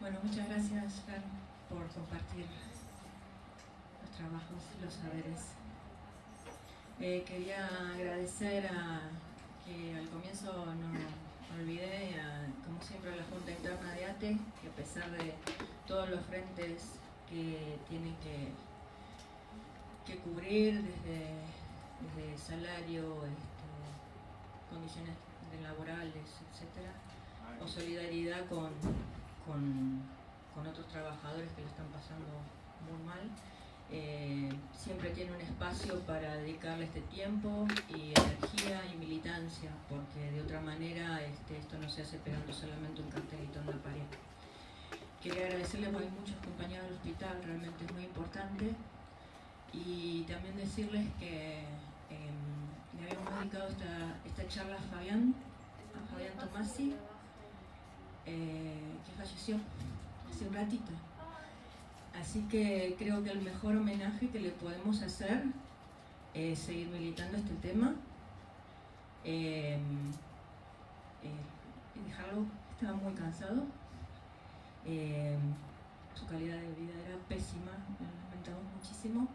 Bueno, muchas gracias, Fer, por compartir los trabajos, los saberes. Quería agradecer que al comienzo no olvidé, como siempre, a la Junta Interna de ATE, que a pesar de todos los frentes que tienen que cubrir, desde salario, condiciones laborales, etcétera, o solidaridad con otros trabajadores que lo están pasando muy mal, siempre tiene un espacio para dedicarle este tiempo y energía y militancia, porque de otra manera esto no se hace pegando solamente un cartelito en la pared. Quería agradecerle, porque hay muchos compañeros del hospital, realmente es muy importante, y también decirles que le habíamos dedicado esta charla a Fabián Tomasi, que falleció hace un ratito. Así que creo que el mejor homenaje que le podemos hacer es seguir militando este tema, y dejarlo. Estaba muy cansado, su calidad de vida era pésima, lo lamentamos muchísimo,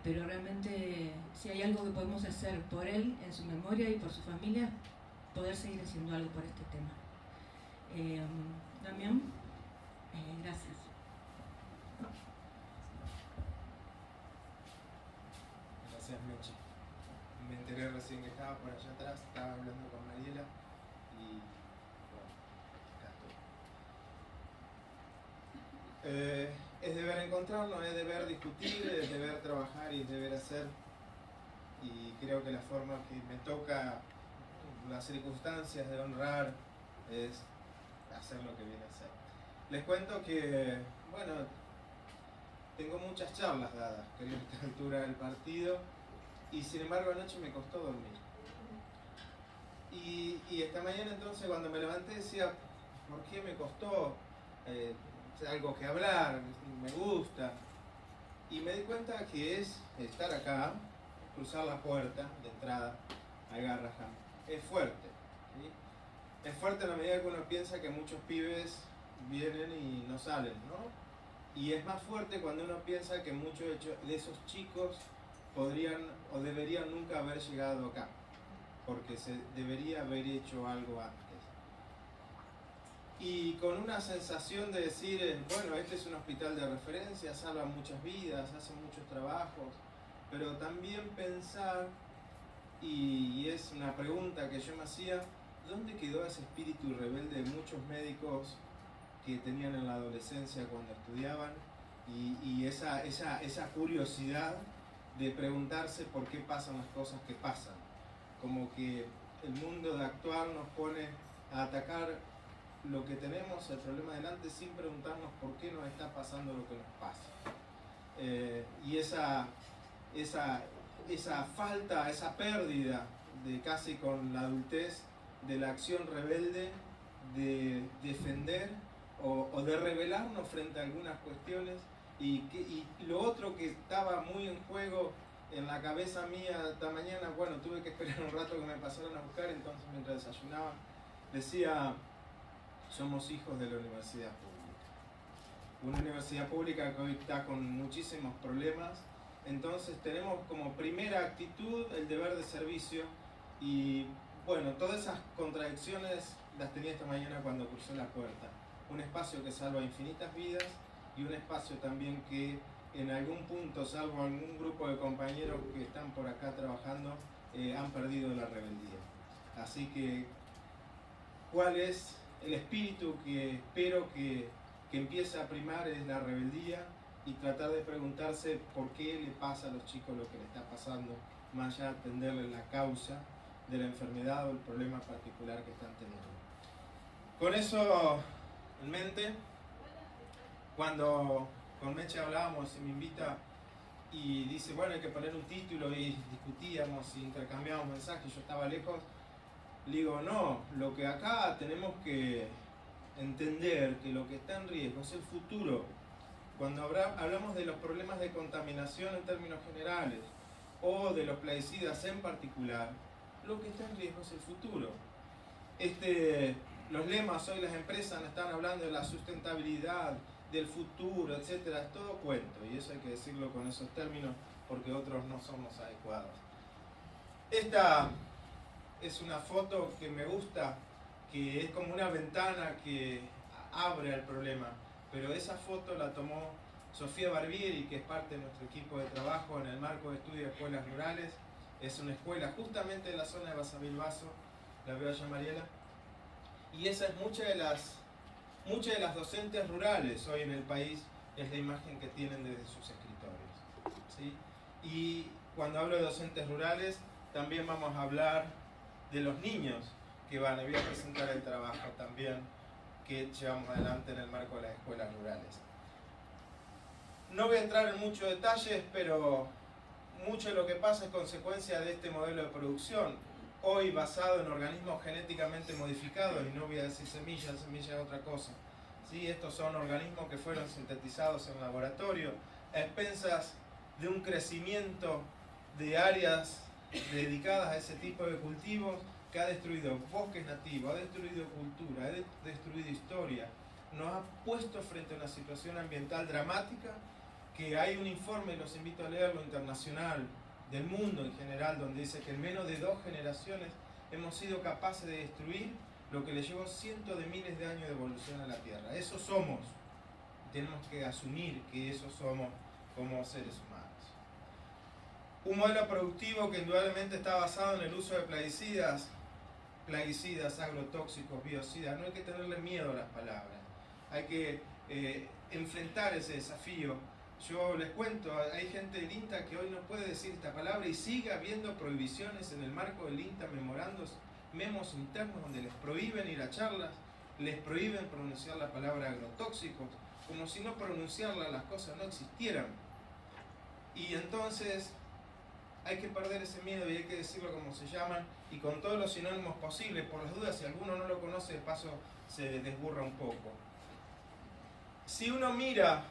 pero realmente si hay algo que podemos hacer por él, en su memoria y por su familia, poder seguir haciendo algo por este tema. Damián, gracias. Gracias, Meche. Me enteré recién que estaba por allá atrás, estaba hablando con Mariela y bueno, acá estoy. Es deber encontrarnos, es deber discutir, es deber trabajar y es deber hacer. Y creo que la forma que me toca, las circunstancias de honrar, es hacer lo que viene a hacer. Les cuento que, bueno, tengo muchas charlas dadas, creo, a esta altura del partido, y sin embargo anoche me costó dormir. Y esta mañana entonces cuando me levanté decía, ¿por qué me costó? Algo que hablar, me gusta. Y me di cuenta que es estar acá, cruzar la puerta de entrada a Garrahan. Es fuerte, ¿sí? Es fuerte en la medida que uno piensa que muchos pibes vienen y no salen, ¿no? Y es más fuerte cuando uno piensa que muchos de esos chicos podrían o deberían nunca haber llegado acá, porque se debería haber hecho algo antes. Y con una sensación de decir, bueno, este es un hospital de referencia, salva muchas vidas, hace muchos trabajos, pero también pensar, y es una pregunta que yo me hacía, ¿dónde quedó ese espíritu rebelde de muchos médicos que tenían en la adolescencia cuando estudiaban? Y esa curiosidad de preguntarse por qué pasan las cosas que pasan. Como que el mundo de actuar nos pone a atacar lo que tenemos, el problema delante, sin preguntarnos por qué nos está pasando lo que nos pasa. Y esa falta, esa pérdida de casi con la adultez de la acción rebelde, de defender o de rebelarnos frente a algunas cuestiones, y lo otro que estaba muy en juego en la cabeza mía esta mañana, bueno, tuve que esperar un rato que me pasaran a buscar, entonces mientras desayunaba decía, somos hijos de la universidad pública. Una universidad pública que hoy está con muchísimos problemas, entonces tenemos como primera actitud el deber de servicio, y bueno, todas esas contradicciones las tenía esta mañana cuando crucé la puerta. Un espacio que salva infinitas vidas y un espacio también que en algún punto, salvo algún grupo de compañeros que están por acá trabajando, han perdido la rebeldía. Así que, ¿cuál es el espíritu que espero que empiece a primar? Es la rebeldía, y tratar de preguntarse por qué le pasa a los chicos lo que le está pasando, más allá de atenderle la causa de la enfermedad o el problema particular que están teniendo. Con eso en mente, cuando con Meche hablábamos y me invita y dice, bueno, hay que poner un título, y discutíamos y intercambiábamos mensajes, yo estaba lejos, le digo, no, lo que acá tenemos que entender que lo que está en riesgo es el futuro. Cuando hablamos de los problemas de contaminación en términos generales o de los plaguicidas en particular, lo que está en riesgo es el futuro. Este los lemas hoy las empresas están hablando de la sustentabilidad, del futuro, etcétera, es todo cuento, y eso hay que decirlo con esos términos porque otros no somos adecuados. Esta es una foto que me gusta, que es como una ventana que abre al problema, pero esa foto la tomó Sofía Barbieri, que es parte de nuestro equipo de trabajo en el marco de estudio de escuelas rurales. Es una escuela justamente de la zona de Basavilbaso, la veo allá Mariela, y esa es muchas de las docentes rurales hoy en el país, es la imagen que tienen desde sus escritorios, ¿sí? Y cuando hablo de docentes rurales, también vamos a hablar de los niños que van, y voy a presentar el trabajo también que llevamos adelante en el marco de las escuelas rurales. No voy a entrar en muchos detalles, pero mucho de lo que pasa es consecuencia de este modelo de producción, hoy basado en organismos genéticamente modificados, y no voy a decir semillas, semilla es otra cosa. ¿Sí? Estos son organismos que fueron sintetizados en laboratorio, a expensas de un crecimiento de áreas dedicadas a ese tipo de cultivos, que ha destruido bosques nativos, ha destruido cultura, ha destruido historia, nos ha puesto frente a una situación ambiental dramática, que hay un informe, los invito a leerlo, internacional, del mundo en general, donde dice que en menos de 2 generaciones hemos sido capaces de destruir lo que le llevó cientos de miles de años de evolución a la Tierra. Eso somos. Tenemos que asumir que eso somos como seres humanos. Un modelo productivo que indudablemente está basado en el uso de plaguicidas, agrotóxicos, biocidas. No hay que tenerle miedo a las palabras. Hay que enfrentar ese desafío. Yo les cuento, hay gente del INTA que hoy no puede decir esta palabra y sigue habiendo prohibiciones en el marco del INTA, memos internos donde les prohíben ir a charlas, les prohíben pronunciar la palabra agrotóxicos, como si no pronunciarla las cosas no existieran. Y entonces hay que perder ese miedo y hay que decirlo como se llaman y con todos los sinónimos posibles. Por las dudas, si alguno no lo conoce, de paso se desburra un poco. Si uno mira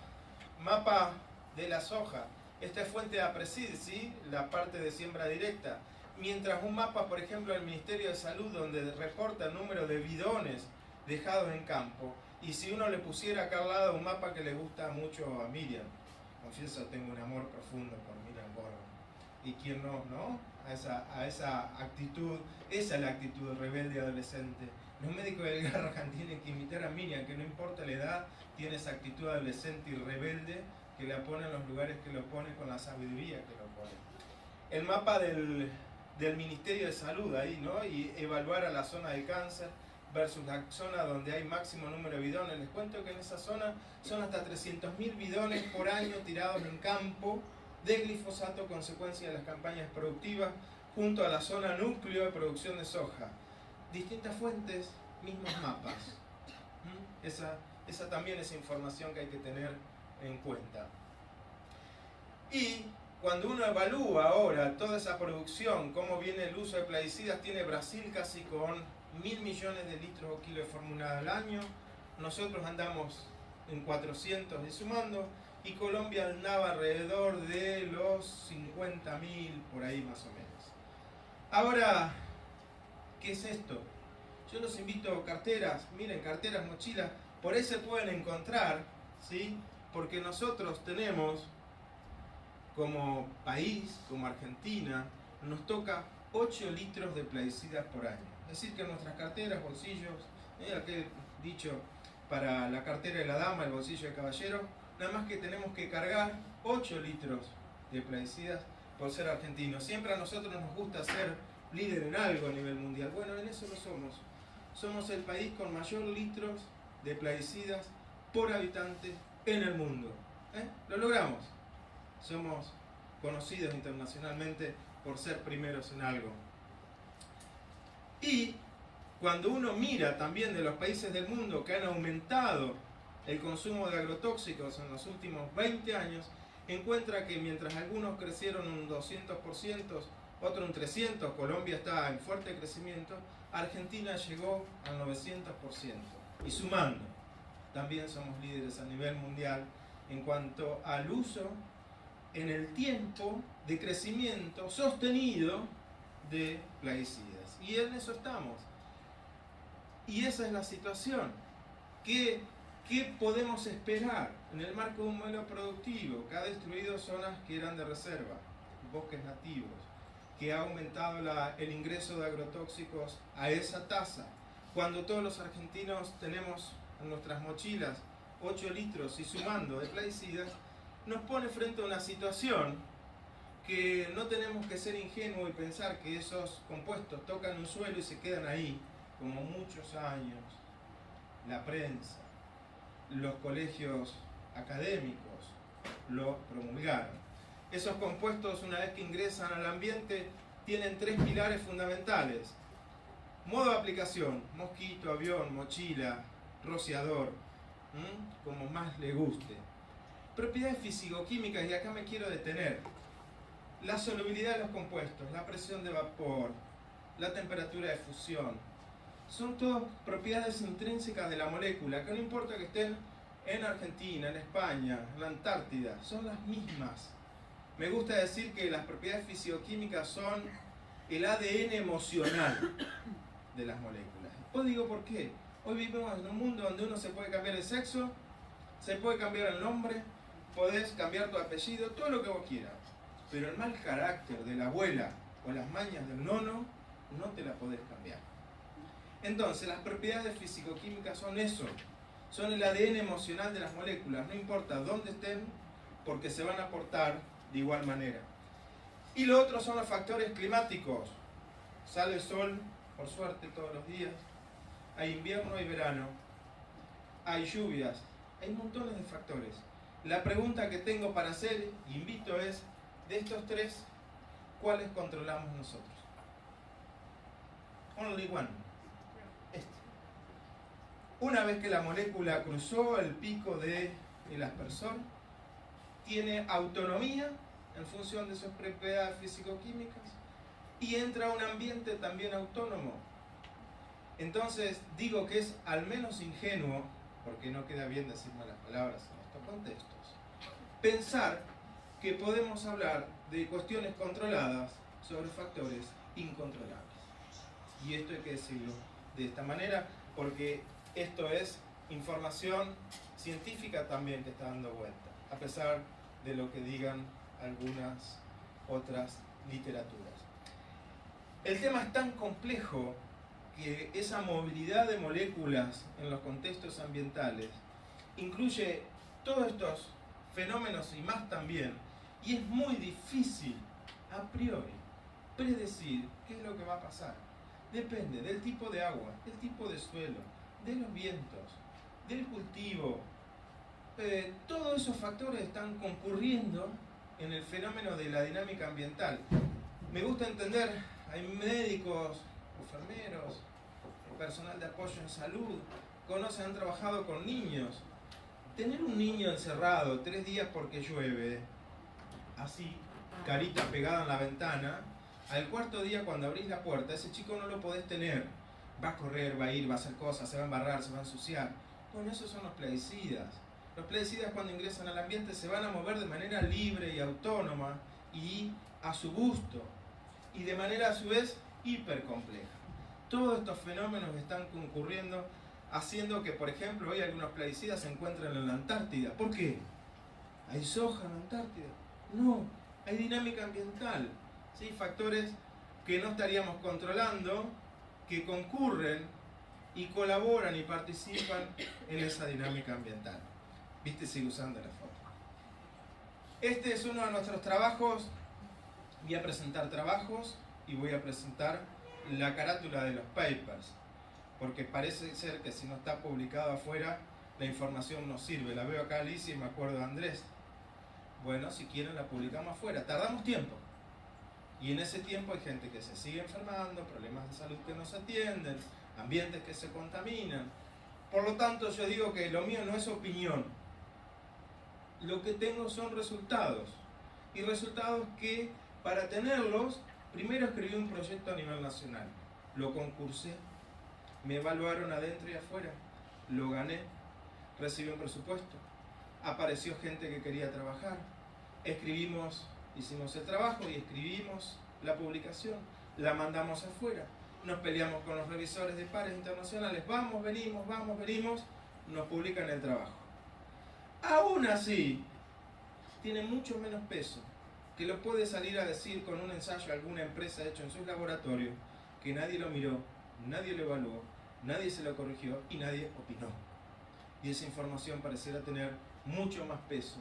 mapa de la soja, esta es fuente de APRESID, ¿sí? La parte de siembra directa. Mientras un mapa, por ejemplo, del Ministerio de Salud, donde reporta el número de bidones dejados en campo, y si uno le pusiera acá al lado un mapa que le gusta mucho a Miriam, confieso, tengo un amor profundo por Miriam Borman, y quién no, a esa actitud, esa es la actitud rebelde adolescente. Los médicos del Garrahan tienen que imitar a Miriam, que no importa la edad, tiene esa actitud adolescente y rebelde que la pone en los lugares que lo pone con la sabiduría que lo pone. El mapa del Ministerio de Salud ahí, ¿no? Y evaluar a la zona de cáncer versus la zona donde hay máximo número de bidones. Les cuento que en esa zona son hasta 300.000 bidones por año tirados en campo de glifosato, consecuencia de las campañas productivas, junto a la zona núcleo de producción de soja. Distintas fuentes, mismos mapas. Esa también es información que hay que tener en cuenta. Y cuando uno evalúa ahora toda esa producción, cómo viene el uso de plaguicidas, tiene Brasil casi con 1.000 millones de litros o kilos de formulada al año, nosotros andamos en 400 y sumando, y Colombia andaba alrededor de los 50.000, por ahí más o menos. Ahora, ¿qué es esto? Yo los invito a carteras, miren, carteras, mochilas, por ahí se pueden encontrar, ¿sí? Porque nosotros tenemos, como país, como Argentina, nos toca 8 litros de plaguicidas por año. Es decir, que nuestras carteras, bolsillos, aquel dicho para la cartera de la dama, el bolsillo de caballero, nada más que tenemos que cargar 8 litros de plaguicidas por ser argentinos. Siempre a nosotros nos gusta ser líder en algo a nivel mundial. Bueno, en eso lo somos. Somos el país con mayor litros de plaguicidas por habitante en el mundo. Lo logramos. Somos conocidos internacionalmente por ser primeros en algo. Y cuando uno mira también de los países del mundo que han aumentado el consumo de agrotóxicos en los últimos 20 años, encuentra que mientras algunos crecieron un 200%, otro un 300%, Colombia está en fuerte crecimiento, Argentina llegó al 900%. Y sumando, también somos líderes a nivel mundial en cuanto al uso en el tiempo de crecimiento sostenido de plaguicidas. Y en eso estamos. Y esa es la situación. ¿Qué podemos esperar en el marco de un modelo productivo que ha destruido zonas que eran de reserva, bosques nativos, que ha aumentado el ingreso de agrotóxicos a esa tasa, cuando todos los argentinos tenemos en nuestras mochilas 8 litros y sumando de plaguicidas, nos pone frente a una situación que no tenemos que ser ingenuos y pensar que esos compuestos tocan un suelo y se quedan ahí, como muchos años la prensa, los colegios académicos lo promulgaron. Esos compuestos, una vez que ingresan al ambiente, tienen 3 pilares fundamentales. Modo de aplicación: mosquito, avión, mochila, rociador, como más le guste. Propiedades físico-químicas, y acá me quiero detener. La solubilidad de los compuestos, la presión de vapor, la temperatura de fusión, son todas propiedades intrínsecas de la molécula, que no importa que estén en Argentina, en España, en la Antártida, son las mismas. Me gusta decir que las propiedades fisicoquímicas son el ADN emocional de las moléculas. Os digo por qué. Hoy vivimos en un mundo donde uno se puede cambiar el sexo, se puede cambiar el nombre, podés cambiar tu apellido, todo lo que vos quieras. Pero el mal carácter de la abuela o las mañas del nono no te la podés cambiar. Entonces, las propiedades físico-químicas son eso, son el ADN emocional de las moléculas, no importa dónde estén, porque se van a portar de igual manera. Y lo otro son los factores climáticos. Sale el sol, por suerte, todos los días. Hay invierno y verano. Hay lluvias. Hay montones de factores. La pregunta que tengo para hacer, invito, es, de estos 3, ¿cuáles controlamos nosotros? Only one. Una vez que la molécula cruzó el pico del aspersor, tiene autonomía en función de sus propiedades físico-químicas y entra a un ambiente también autónomo. Entonces digo que es al menos ingenuo, porque no queda bien decir malas palabras en estos contextos, pensar que podemos hablar de cuestiones controladas sobre factores incontrolables. Y esto hay que decirlo de esta manera, porque esto es información científica también que está dando vuelta, a pesar de lo que digan algunas otras literaturas. El tema es tan complejo que esa movilidad de moléculas en los contextos ambientales incluye todos estos fenómenos y más también, y es muy difícil a priori predecir qué es lo que va a pasar. Depende del tipo de agua, del tipo de suelo, de los vientos, del cultivo. Todos esos factores están concurriendo en el fenómeno de la dinámica ambiental. Me gusta entender, hay médicos, enfermeros, personal de apoyo en salud, han trabajado con niños. Tener un niño encerrado 3 días porque llueve, así, carita pegada en la ventana, al 4.º día cuando abrís la puerta, ese chico no lo podés tener. Va a correr, va a ir, va a hacer cosas, se va a embarrar, se va a ensuciar. Bueno, esos son los plaguicidas. Los plaguicidas, cuando ingresan al ambiente, se van a mover de manera libre y autónoma y a su gusto, y de manera a su vez hipercompleja. Todos estos fenómenos están concurriendo, haciendo que, por ejemplo, hoy algunos plaguicidas se encuentren en la Antártida. ¿Por qué? ¿Hay soja en la Antártida? No, hay dinámica ambiental, ¿sí? Factores que no estaríamos controlando, que concurren y colaboran y participan en esa dinámica ambiental. ¿Viste? Sigue usando la foto. Este es uno de nuestros trabajos. Voy a presentar trabajos y voy a presentar la carátula de los papers, porque parece ser que si no está publicado afuera, la información no sirve. La veo acá Alicia y me acuerdo de Andrés. Bueno, si quieren la publicamos afuera. Tardamos tiempo. Y en ese tiempo hay gente que se sigue enfermando, problemas de salud que no se atienden, ambientes que se contaminan. Por lo tanto, yo digo que lo mío no es opinión. Lo que tengo son resultados. Y resultados que, para tenerlos, primero escribí un proyecto a nivel nacional. Lo concursé. Me evaluaron adentro y afuera. Lo gané. Recibí un presupuesto. Apareció gente que quería trabajar. Hicimos el trabajo y escribimos la publicación, la mandamos afuera nos peleamos con los revisores de pares internacionales, vamos, venimos, nos publican el trabajo. Aún así, tiene mucho menos peso que lo puede salir a decir con un ensayo alguna empresa hecho en sus laboratorios, que nadie lo miró, nadie lo evaluó, nadie se lo corrigió y nadie opinó. Y esa información pareciera tener mucho más peso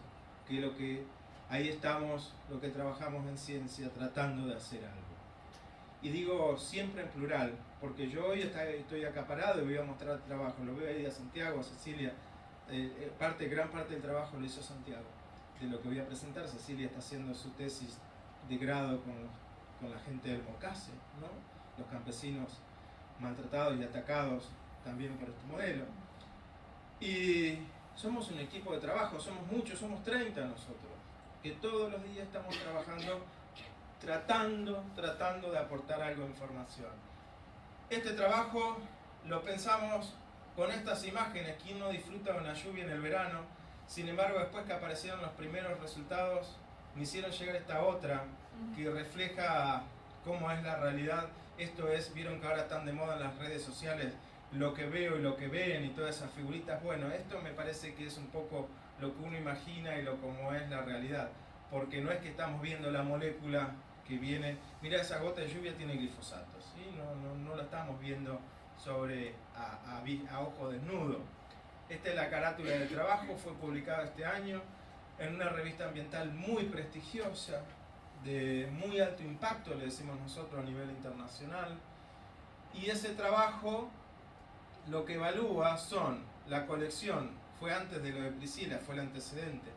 que lo que ahí estamos, lo que trabajamos en ciencia, tratando de hacer algo. Y digo siempre en plural, porque yo hoy estoy acaparado y voy a mostrar trabajo. Lo veo ahí a Santiago, a Cecilia. Gran parte del trabajo lo hizo Santiago, de lo que voy a presentar. Cecilia está haciendo su tesis de grado con la gente del Mocase, ¿no? Los campesinos maltratados y atacados también por este modelo. Y somos un equipo de trabajo, somos muchos, somos 30 nosotros, que todos los días estamos trabajando, tratando de aportar algo de información. Este trabajo lo pensamos con estas imágenes. ¿Quién no disfruta de una lluvia en el verano? Sin embargo, después que aparecieron los primeros resultados, me hicieron llegar esta otra que refleja cómo es la realidad. Esto es, vieron que ahora están de moda en las redes sociales lo que veo y lo que ven y todas esas figuritas. Bueno, esto me parece que es un poco lo que uno imagina y como es la realidad, porque no es que estamos viendo la molécula que viene. Mira, esa gota de lluvia tiene glifosato, ¿sí? No la estamos viendo a ojo desnudo. Esta es la carátula del trabajo, fue publicado este año en una revista ambiental muy prestigiosa, de muy alto impacto, le decimos nosotros, a nivel internacional. Y ese trabajo lo que evalúa son la colección, fue antes de lo de Priscila, fue el antecedente,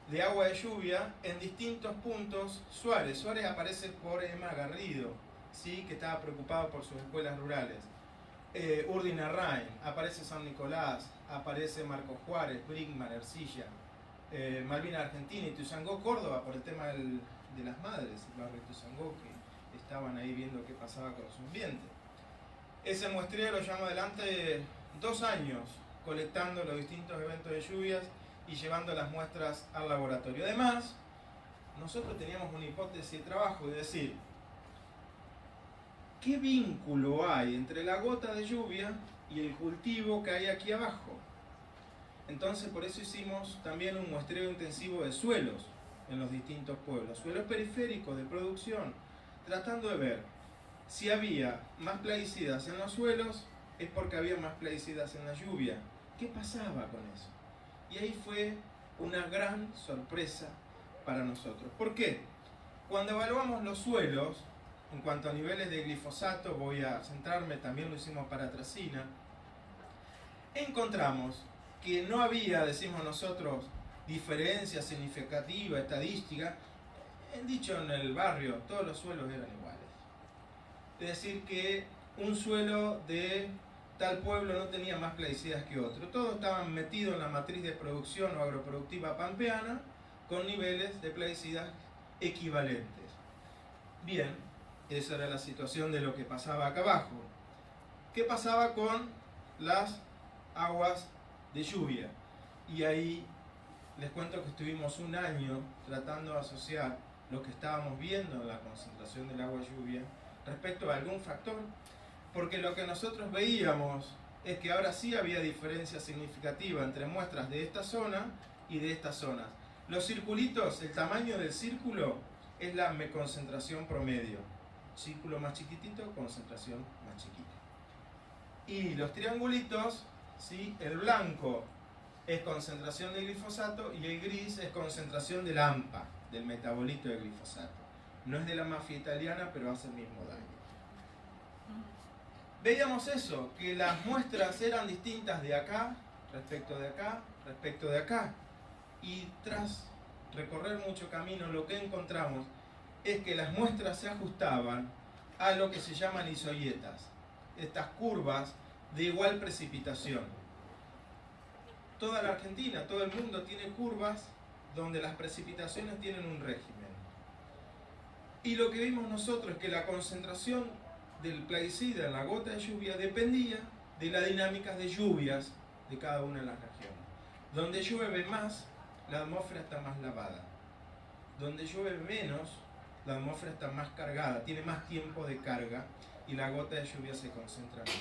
de agua de lluvia en distintos puntos. Suárez aparece por Emma Garrido, ¿sí? Que estaba preocupado por sus escuelas rurales. Urdinarrain, aparece San Nicolás, aparece Marcos Juárez, Brinkman, Ercilla, Malvinas Argentina y Tuzangó, Córdoba, por el tema de las madres, el barrio Tuzangó, que estaban ahí viendo qué pasaba con su ambiente. Ese muestreo lo llevamos adelante 2 años, colectando los distintos eventos de lluvias y llevando las muestras al laboratorio. Además, nosotros teníamos una hipótesis de trabajo, es decir, ¿qué vínculo hay entre la gota de lluvia y el cultivo que hay aquí abajo? Entonces, por eso hicimos también un muestreo intensivo de suelos en los distintos pueblos, suelos periféricos de producción, tratando de ver si había más plaguicidas en los suelos, es porque había más plaguicidas en la lluvia. ¿Qué pasaba con eso? Y ahí fue una gran sorpresa para nosotros. ¿Por qué? Cuando evaluamos los suelos, en cuanto a niveles de glifosato, voy a centrarme, también lo hicimos para atracina, encontramos que no había, decimos nosotros, diferencia significativa, estadística. Dicho en el barrio, todos los suelos eran iguales. Es decir, que un suelo de tal pueblo no tenía más plaguicidas que otro. Todos estaban metidos en la matriz de producción o agroproductiva pampeana con niveles de plaguicidas equivalentes. Bien, esa era la situación de lo que pasaba acá abajo. ¿Qué pasaba con las aguas de lluvia? Y ahí les cuento que estuvimos 1 año tratando de asociar lo que estábamos viendo en la concentración del agua de lluvia respecto a algún factor, porque lo que nosotros veíamos es que ahora sí había diferencia significativa entre muestras de esta zona y de estas zonas. Los circulitos, el tamaño del círculo es la concentración promedio. Círculo más chiquitito, concentración más chiquita. Y los triangulitos, ¿sí? El blanco es concentración de glifosato y el gris es concentración del AMPA, del metabolito de glifosato. No es de la mafia italiana, pero hace el mismo daño. Veíamos eso, que las muestras eran distintas de acá, respecto de acá, respecto de acá. Y tras recorrer mucho camino, lo que encontramos es que las muestras se ajustaban a lo que se llaman isoietas, estas curvas de igual precipitación. Toda la Argentina, todo el mundo tiene curvas donde las precipitaciones tienen un régimen. Y lo que vimos nosotros es que la concentración del plaguicida en la gota de lluvia dependía de las dinámicas de lluvias de cada una de las regiones. Donde llueve más, la atmósfera está más lavada. Donde llueve menos, la atmósfera está más cargada, tiene más tiempo de carga y la gota de lluvia se concentra más.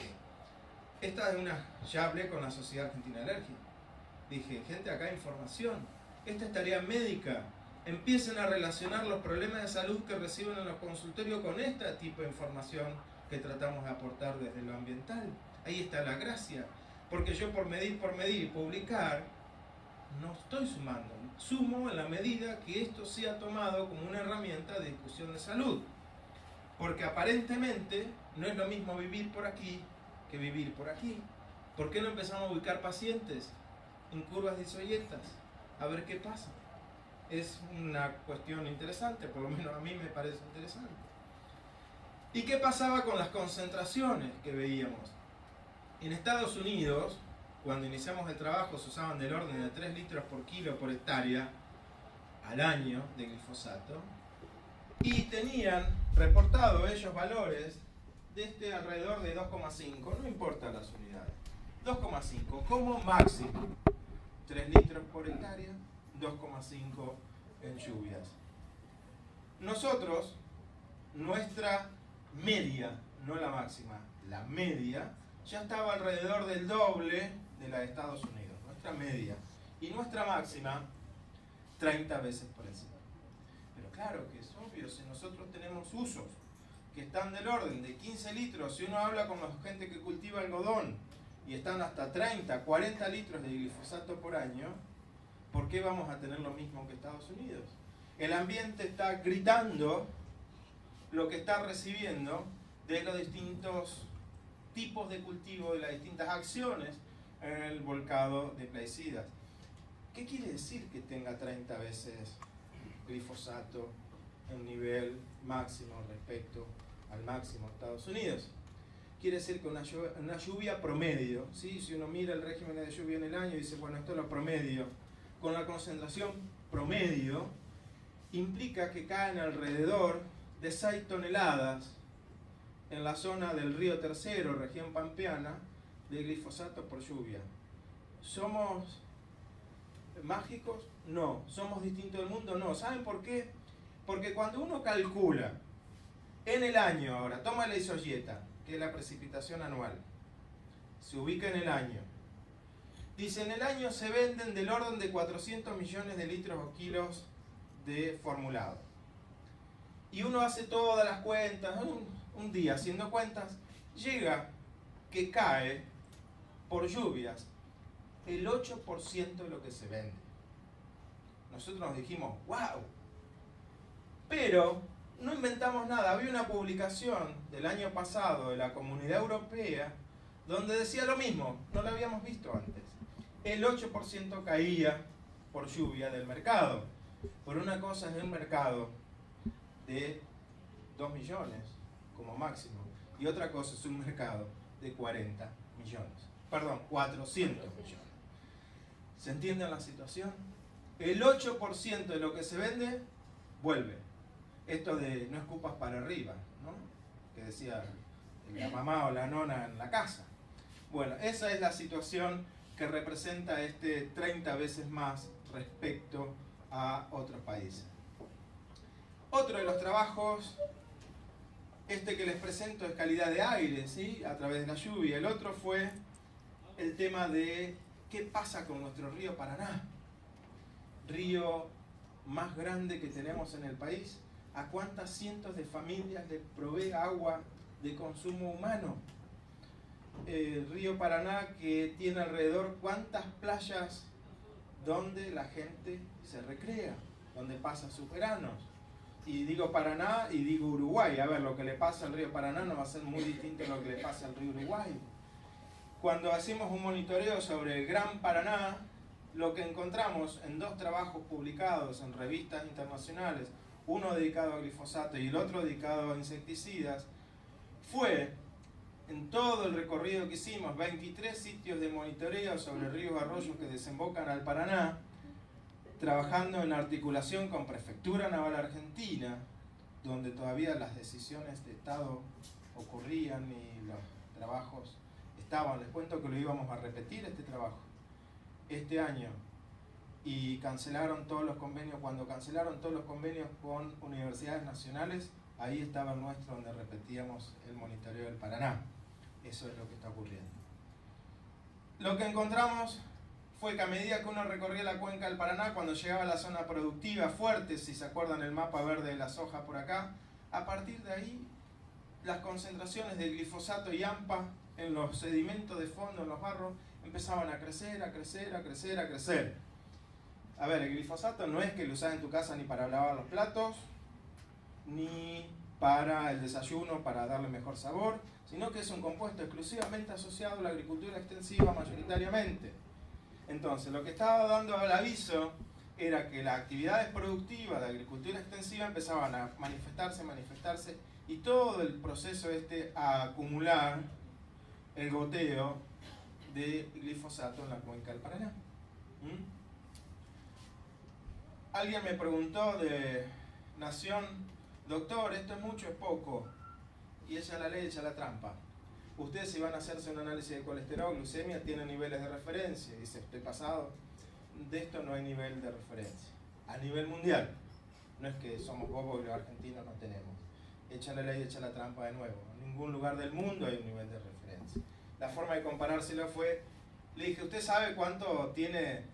Esta es ya hablé con la Sociedad Argentina de Alergia. Dije, gente, acá hay información. Esta es tarea médica. Empiecen a relacionar los problemas de salud que reciben en los consultorios con este tipo de información que tratamos de aportar desde lo ambiental. Ahí está la gracia. Porque yo por medir y publicar, no estoy sumando. Sumo en la medida que esto sea tomado como una herramienta de discusión de salud. Porque aparentemente no es lo mismo vivir por aquí que vivir por aquí. ¿Por qué no empezamos a ubicar pacientes en curvas de isoyetas? A ver qué pasa. Es una cuestión interesante, por lo menos a mí me parece interesante. ¿Y qué pasaba con las concentraciones que veíamos? En Estados Unidos, cuando iniciamos el trabajo, se usaban del orden de 3 litros por kilo por hectárea al año de glifosato, y tenían reportado ellos valores de alrededor de 2,5, no importa las unidades, 2,5 como máximo, 3 litros por hectárea, 2,5 en lluvias. Nosotros, nuestra media, no la máxima, la media, ya estaba alrededor del doble de la de Estados Unidos, nuestra media. Y nuestra máxima, 30 veces por encima. Pero claro que es obvio, si nosotros tenemos usos que están del orden de 15 litros, si uno habla con la gente que cultiva algodón y están hasta 30, 40 litros de glifosato por año, ¿por qué vamos a tener lo mismo que Estados Unidos? El ambiente está gritando lo que está recibiendo de los distintos tipos de cultivo, de las distintas acciones en el volcado de plaguicidas. ¿Qué quiere decir que tenga 30 veces glifosato en nivel máximo respecto al máximo de Estados Unidos? Quiere decir que una lluvia promedio, ¿sí? Si uno mira el régimen de lluvia en el año y dice, bueno, esto es lo promedio, con la concentración promedio, implica que caen alrededor de 6 toneladas en la zona del río Tercero, región pampeana, de glifosato por lluvia. ¿Somos mágicos? No. ¿Somos distintos del mundo? No. ¿Saben por qué? Porque cuando uno calcula en el año ahora, toma la isoyeta, que es la precipitación anual, se ubica en el año. Dice, en el año se venden del orden de 400 millones de litros o kilos de formulado. Y uno hace todas las cuentas, un día haciendo cuentas, llega que cae por lluvias el 8% de lo que se vende. Nosotros nos dijimos, wow, pero no inventamos nada. Había una publicación del año pasado de la Comunidad Europea donde decía lo mismo, no lo habíamos visto antes. El 8% caía por lluvia del mercado. Por una cosa es un mercado de 2 millones como máximo y otra cosa es un mercado de 40 millones. Perdón, 400 millones. ¿Se entiende la situación? El 8% de lo que se vende vuelve. Esto de no escupas para arriba, ¿no? Que decía la mamá o la nona en la casa. Bueno, esa es la situación que representa 30 veces más respecto a otros países. Otro de los trabajos, que les presento, es calidad de aire, ¿sí? A través de la lluvia. El otro fue el tema de qué pasa con nuestro río Paraná, río más grande que tenemos en el país. ¿A cuántas cientos de familias le provee agua de consumo humano? El río Paraná, que tiene alrededor cuántas playas donde la gente se recrea, donde pasa sus veranos. Y digo Paraná y digo Uruguay. A ver, lo que le pasa al río Paraná no va a ser muy distinto a lo que le pasa al río Uruguay. Cuando hacemos un monitoreo sobre el Gran Paraná, lo que encontramos en 2 trabajos publicados en revistas internacionales, uno dedicado a glifosato y el otro dedicado a insecticidas, fue, en todo el recorrido que hicimos, 23 sitios de monitoreo sobre ríos y arroyos que desembocan al Paraná, trabajando en articulación con Prefectura Naval Argentina, donde todavía las decisiones de Estado ocurrían y los trabajos estaban. Les cuento que lo íbamos a repetir este trabajo este año y cancelaron todos los convenios. Cuando cancelaron todos los convenios con universidades nacionales, ahí estaba el nuestro, donde repetíamos el monitoreo del Paraná. Eso es lo que está ocurriendo. Lo que encontramos fue que a medida que uno recorría la cuenca del Paraná, cuando llegaba a la zona productiva fuerte, si se acuerdan el mapa verde de la soja por acá, a partir de ahí las concentraciones de glifosato y AMPA en los sedimentos de fondo, en los barros, empezaban a crecer, a crecer, a crecer, a crecer. A ver, el glifosato no es que lo usas en tu casa ni para lavar los platos, ni para el desayuno, para darle mejor sabor, sino que es un compuesto exclusivamente asociado a la agricultura extensiva mayoritariamente. Entonces, lo que estaba dando el aviso era que las actividades productivas de agricultura extensiva empezaban a manifestarse, y todo el proceso a acumular el goteo de glifosato en la cuenca del Paraná. Alguien me preguntó de Nación, doctor, ¿esto es mucho o es poco? Y ella la ley, ella la trampa. Ustedes, si van a hacerse un análisis de colesterol, glucemia, tienen niveles de referencia. Dice, estoy pasado, de esto no hay nivel de referencia. A nivel mundial. No es que somos bobos y los argentinos no tenemos. Echa la ley, echa la trampa de nuevo. En ningún lugar del mundo hay un nivel de referencia. La forma de comparárselo fue, le dije, ¿usted sabe cuánto tiene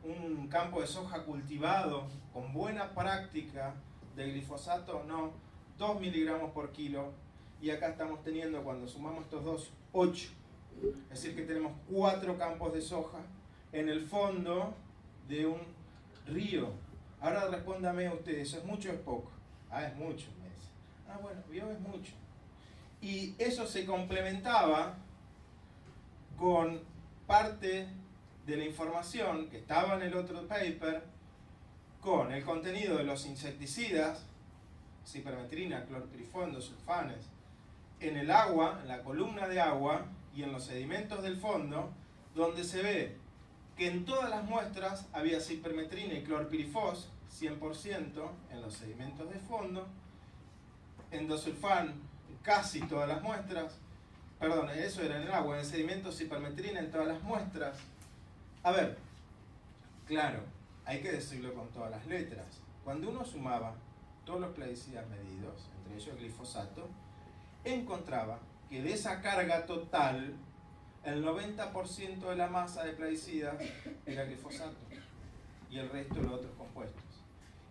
un campo de soja cultivado con buena práctica de glifosato? No, 2 miligramos por kilo. Y acá estamos teniendo, cuando sumamos estos dos, 8. Es decir, que tenemos 4 campos de soja en el fondo de un río. Ahora respóndame usted, ¿eso es mucho o es poco? Ah, es mucho, me dice. Ah, bueno, vio, es mucho. Y eso se complementaba con parte de la información que estaba en el otro paper, con el contenido de los insecticidas, cipermetrina, clorpirifos, sulfanes, en el agua, en la columna de agua y en los sedimentos del fondo, donde se ve que en todas las muestras había cipermetrina y clorpirifos, 100% en los sedimentos de fondo, endosulfán, casi todas las muestras, perdón, eso era en el agua, en el sedimento cipermetrina en todas las muestras. A ver, claro, hay que decirlo con todas las letras. Cuando uno sumaba todos los plaguicidas medidos, entre ellos el glifosato, encontraba que de esa carga total, el 90% de la masa de plaguicidas era glifosato y el resto los otros compuestos.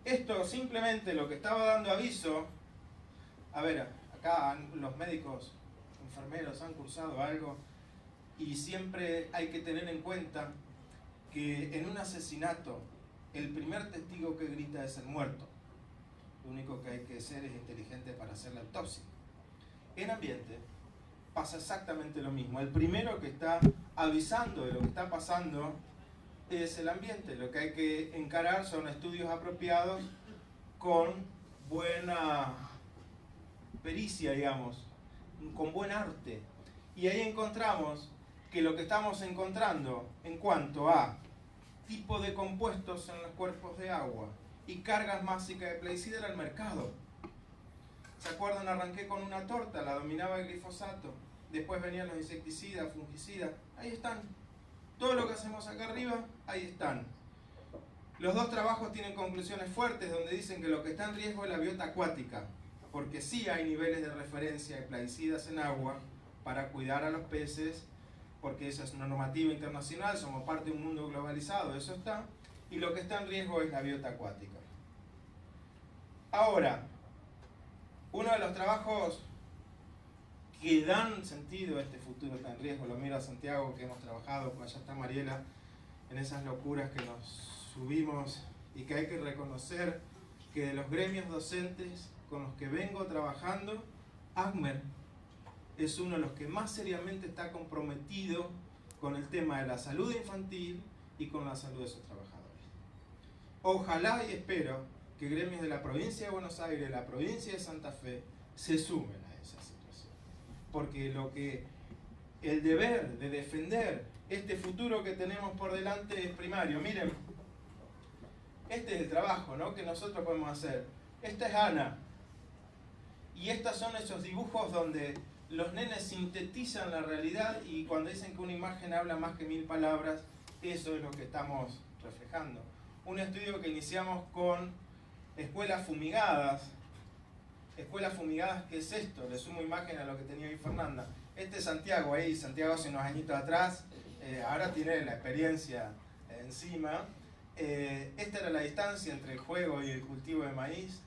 Esto simplemente lo que estaba dando aviso, a ver, acá los médicos, enfermeros han cursado algo, y siempre hay que tener en cuenta que en un asesinato el primer testigo que grita es el muerto. Lo único que hay que ser es inteligente para hacer la autopsia. En ambiente pasa exactamente lo mismo. El primero que está avisando de lo que está pasando es el ambiente. Lo que hay que encarar son estudios apropiados con buena pericia, digamos, con buen arte. Y ahí encontramos que lo que estamos encontrando en cuanto a tipo de compuestos en los cuerpos de agua y cargas básicas de plaguicida era el mercado. ¿Se acuerdan? Arranqué con una torta, la dominaba el glifosato, después venían los insecticidas, fungicidas, ahí están. Todo lo que hacemos acá arriba, ahí están. Los dos trabajos tienen conclusiones fuertes donde dicen que lo que está en riesgo es la biota acuática, porque sí hay niveles de referencia de plaguicidas en agua para cuidar a los peces, porque esa es una normativa internacional, somos parte de un mundo globalizado, eso está, y lo que está en riesgo es la biota acuática. Ahora, uno de los trabajos que dan sentido a este futuro está en riesgo, lo miro a Santiago, que hemos trabajado, allá está Mariela, en esas locuras que nos subimos y que hay que reconocer que de los gremios docentes con los que vengo trabajando, ACMER es uno de los que más seriamente está comprometido con el tema de la salud infantil y con la salud de sus trabajadores. Ojalá y espero que gremios de la provincia de Buenos Aires, la provincia de Santa Fe, se sumen a esa situación. Porque el deber de defender este futuro que tenemos por delante es primario. Miren, este es el trabajo, ¿no?, que nosotros podemos hacer. Esta es Ana. Y estos son esos dibujos donde los nenes sintetizan la realidad, y cuando dicen que una imagen habla más que 1000 palabras, eso es lo que estamos reflejando. un estudio que iniciamos con escuelas fumigadas. Escuelas fumigadas, ¿qué es esto? Le sumo imagen a lo que tenía hoy Fernanda. Este es Santiago, ahí, Santiago hace unos añitos atrás, ahora tiene la experiencia encima. Esta era la distancia entre el juego y el cultivo de maíz.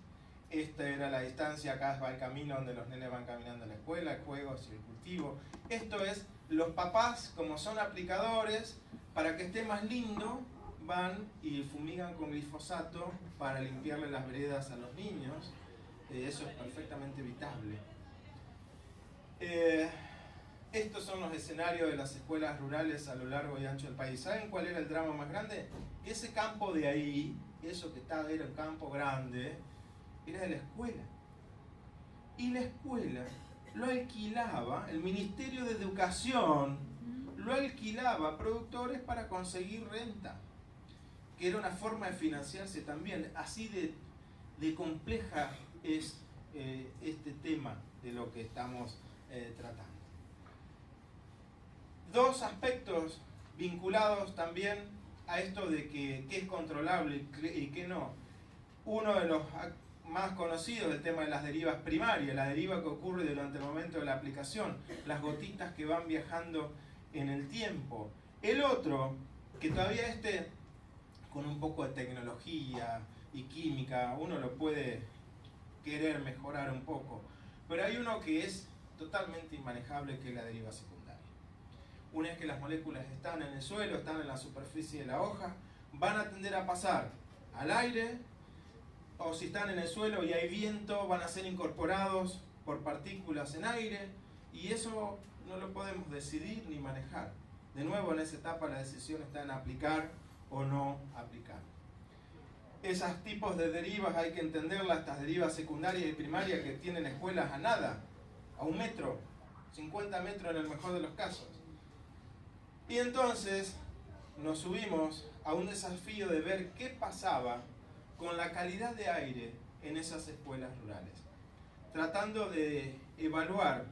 Esta era la distancia, acá va el camino donde los nenes van caminando a la escuela, el juego y el cultivo. Esto es, los papás, como son aplicadores, para que esté más lindo, van y fumigan con glifosato para limpiarle las veredas a los niños. Eso es perfectamente evitable. Estos son los escenarios de las escuelas rurales a lo largo y ancho del país. ¿Saben cuál era el drama más grande? Que ese campo de ahí, eso que estaba, era un campo grande, era de la escuela. Y la escuela lo alquilaba, el Ministerio de Educación lo alquilaba a productores para conseguir renta, que era una forma de financiarse también. Así de compleja es este tema de lo que estamos tratando. Dos aspectos vinculados también a esto de qué es controlable y qué no. Uno de los más conocidos es el tema de las derivas primarias, la deriva que ocurre durante el momento de la aplicación, las gotitas que van viajando en el tiempo. El otro, que todavía con un poco de tecnología y química, uno lo puede querer mejorar un poco, pero hay uno que es totalmente inmanejable, que es la deriva secundaria. Una vez que las moléculas están en el suelo, están en la superficie de la hoja, van a tender a pasar al aire, o si están en el suelo y hay viento, van a ser incorporados por partículas en aire, y eso no lo podemos decidir ni manejar. De nuevo, en esa etapa la decisión está en aplicar o no aplicar. Esos tipos de derivas hay que entenderlas, estas derivas secundarias y primarias que tienen escuelas a nada, a 1 metro, 50 metros en el mejor de los casos. Y entonces nos subimos a un desafío de ver qué pasaba con la calidad de aire en esas escuelas rurales, tratando de evaluar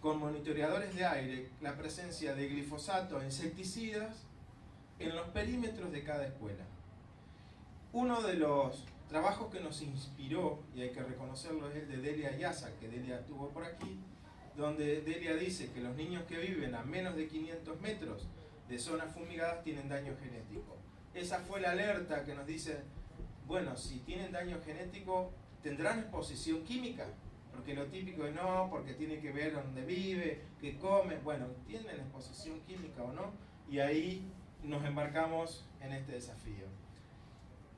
con monitoreadores de aire la presencia de glifosato e insecticidas en los perímetros de cada escuela. Uno de los trabajos que nos inspiró, y hay que reconocerlo, es el de Delia Yaza, que Delia estuvo por aquí, donde Delia dice que los niños que viven a menos de 500 metros de zonas fumigadas tienen daño genético. Esa fue la alerta que nos dice, bueno, si tienen daño genético, ¿tendrán exposición química? Porque lo típico es no, porque tiene que ver dónde vive, qué come. Bueno, ¿tienen exposición química o no? Y ahí nos embarcamos en este desafío.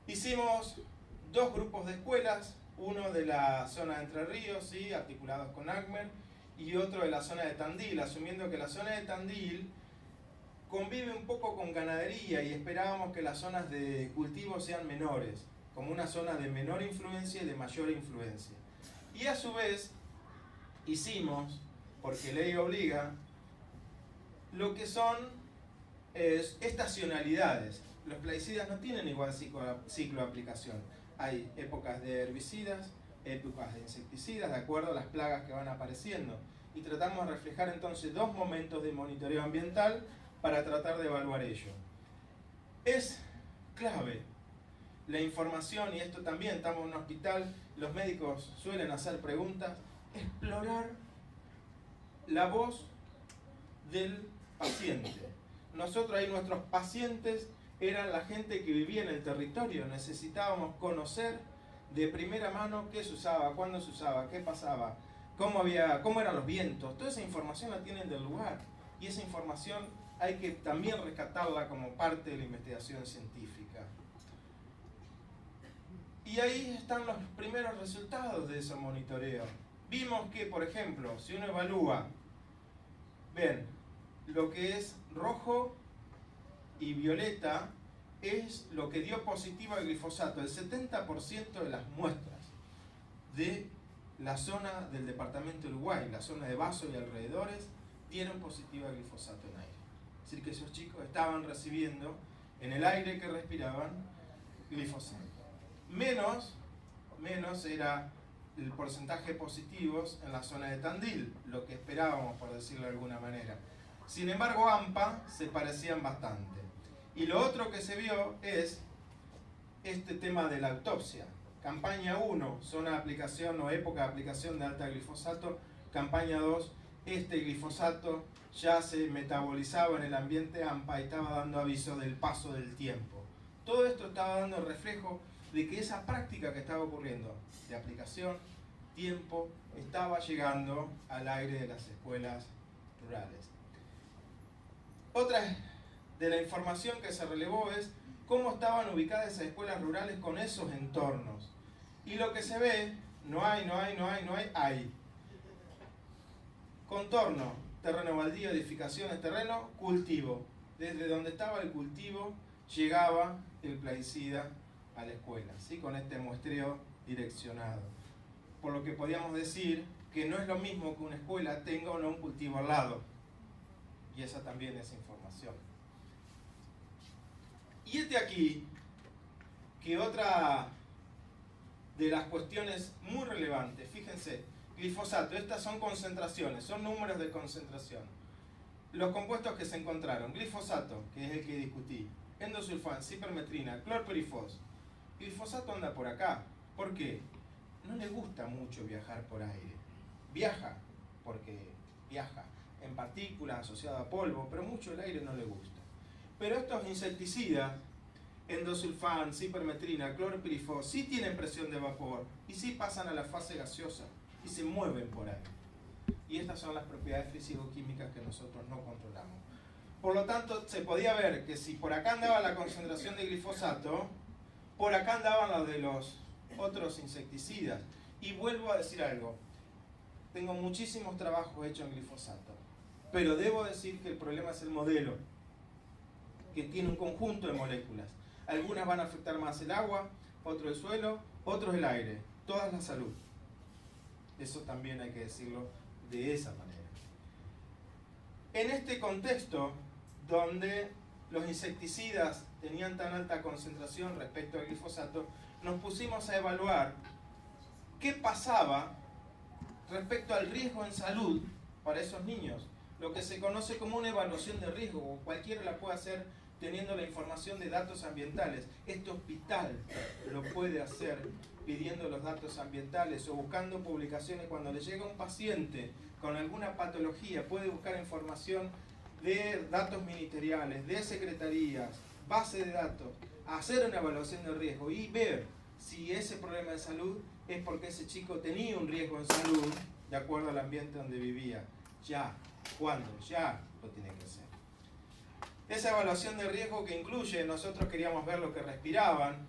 Hicimos 2 grupos de escuelas, uno de la zona de Entre Ríos, ¿sí?, articulados con ACMER, y otro de la zona de Tandil, asumiendo que la zona de Tandil convive un poco con ganadería y esperábamos que las zonas de cultivo sean menores, como una zona de menor influencia y de mayor influencia. Y a su vez hicimos, porque ley obliga, lo que son estacionalidades. Los plaguicidas no tienen igual ciclo de aplicación. Hay épocas de herbicidas, épocas de insecticidas, de acuerdo a las plagas que van apareciendo. Y tratamos de reflejar entonces 2 momentos de monitoreo ambiental para tratar de evaluar ello. Es clave la información, y esto también, estamos en un hospital, los médicos suelen hacer preguntas, explorar la voz del paciente. Nosotros ahí, nuestros pacientes eran la gente que vivía en el territorio, necesitábamos conocer de primera mano qué se usaba, cuándo se usaba, qué pasaba, cómo eran los vientos. Toda esa información la tienen del lugar, y esa información hay que también rescatarla como parte de la investigación científica. Y ahí están los primeros resultados de ese monitoreo. Vimos que, por ejemplo, si uno evalúa, ven, lo que es rojo y violeta es lo que dio positivo al glifosato. El 70% de las muestras de la zona del departamento de Uruguay, la zona de Bazo y alrededores, dieron positivo al glifosato en aire. Es decir, que esos chicos estaban recibiendo en el aire que respiraban glifosato. Menos era el porcentaje de positivos en la zona de Tandil, lo que esperábamos, por decirlo de alguna manera. Sin embargo, AMPA se parecían bastante. Y lo otro que se vio es este tema de la autopsia. Campaña 1, zona de aplicación o época de aplicación de alta glifosato. Campaña 2, este glifosato ya se metabolizaba en el ambiente AMPA y estaba dando aviso del paso del tiempo. Todo esto estaba dando reflejo de que esa práctica que estaba ocurriendo de aplicación, tiempo, estaba llegando al aire de las escuelas rurales. Otra de la información que se relevó es cómo estaban ubicadas esas escuelas rurales con esos entornos. Y lo que se ve, hay. Contorno, terreno baldío, edificaciones, terreno, cultivo. Desde donde estaba el cultivo llegaba el plaguicida a la escuela, ¿sí? Con este muestreo direccionado. Por lo que podíamos decir que no es lo mismo que una escuela tenga o no un cultivo al lado. Y esa también es información. Y aquí que otra de las cuestiones muy relevantes, fíjense, glifosato, estas son concentraciones, son números de concentración. Los compuestos que se encontraron, glifosato, que es el que discutí, endosulfán, cipermetrina, clorpirifos. Glifosato anda por acá. ¿Por qué? No le gusta mucho viajar por aire. Viaja, porque viaja en partículas asociadas a polvo, pero mucho el aire no le gusta. Pero estos insecticidas, endosulfán, cipermetrina, clorpirifos, sí tienen presión de vapor y sí pasan a la fase gaseosa y se mueven por ahí. Y estas son las propiedades físico-químicas que nosotros no controlamos. Por lo tanto, se podía ver que si por acá andaba la concentración de glifosato, por acá andaban los de los otros insecticidas. Y vuelvo a decir algo, tengo muchísimos trabajos hechos en glifosato, pero debo decir que el problema es el modelo, que tiene un conjunto de moléculas. Algunas van a afectar más el agua, otro el suelo, otros el aire, todas la salud. Eso también hay que decirlo de esa manera. En este contexto, donde los insecticidas tenían tan alta concentración respecto al glifosato, nos pusimos a evaluar qué pasaba respecto al riesgo en salud para esos niños. Lo que se conoce como una evaluación de riesgo, o cualquiera la puede hacer teniendo la información de datos ambientales. Este hospital lo puede hacer pidiendo los datos ambientales o buscando publicaciones. Cuando le llega un paciente con alguna patología, puede buscar información de datos ministeriales, de secretarías, base de datos, hacer una evaluación de riesgo y ver si ese problema de salud es porque ese chico tenía un riesgo en salud de acuerdo al ambiente donde vivía. Ya, ¿cuándo? Ya lo tiene que hacer. Esa evaluación de riesgo que incluye, nosotros queríamos ver lo que respiraban,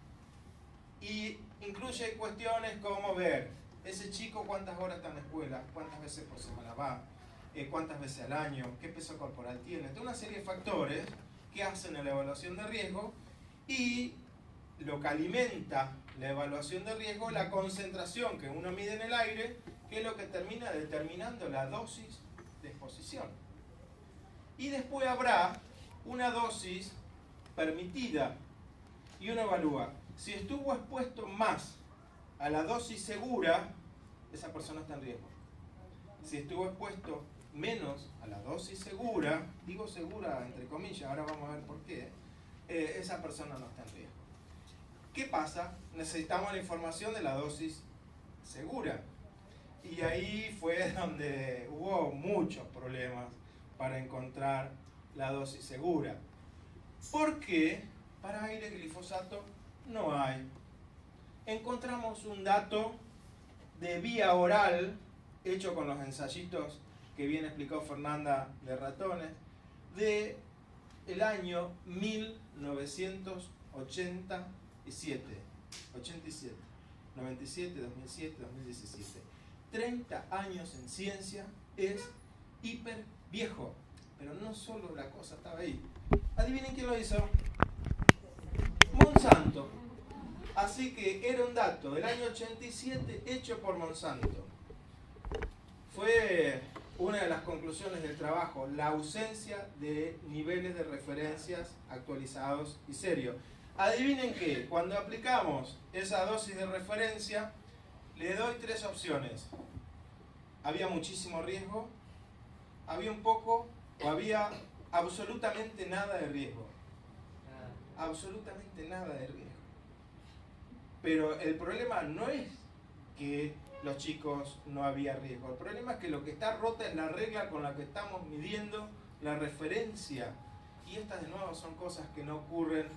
y incluye cuestiones como ver ese chico cuántas horas está en la escuela, cuántas veces por semana va, cuántas veces al año, qué peso corporal tiene. Toda una serie de factores que hacen la evaluación de riesgo, y lo que alimenta la evaluación de riesgo, la concentración que uno mide en el aire, que es lo que termina determinando la dosis de exposición. Y después habrá una dosis permitida y uno evalúa. Si estuvo expuesto más a la dosis segura, esa persona está en riesgo. Si estuvo expuesto menos a la dosis segura, digo segura entre comillas, ahora vamos a ver por qué, esa persona no está en riesgo. ¿Qué pasa? Necesitamos la información de la dosis segura. Y ahí fue donde hubo muchos problemas para encontrar la dosis segura. Porque para aire glifosato no hay. Encontramos un dato de vía oral, hecho con los ensayitos que bien explicó Fernanda de ratones, de el año 1987, 97, 2007, 2017. 30 años en ciencia es hiper viejo, pero no solo la cosa estaba ahí. Adivinen quién lo hizo. Monsanto. Así que era un dato del año 87 hecho por Monsanto. Fue una de las conclusiones del trabajo, la ausencia de niveles de referencias actualizados y serios. Adivinen qué, cuando aplicamos esa dosis de referencia, le doy 3 opciones. Había muchísimo riesgo, había un poco o había absolutamente nada de riesgo. absolutamente nada de riesgo. Pero el problema no es que los chicos no había riesgo. El problema es que lo que está rota es la regla con la que estamos midiendo la referencia. Y estas de nuevo son cosas que no ocurren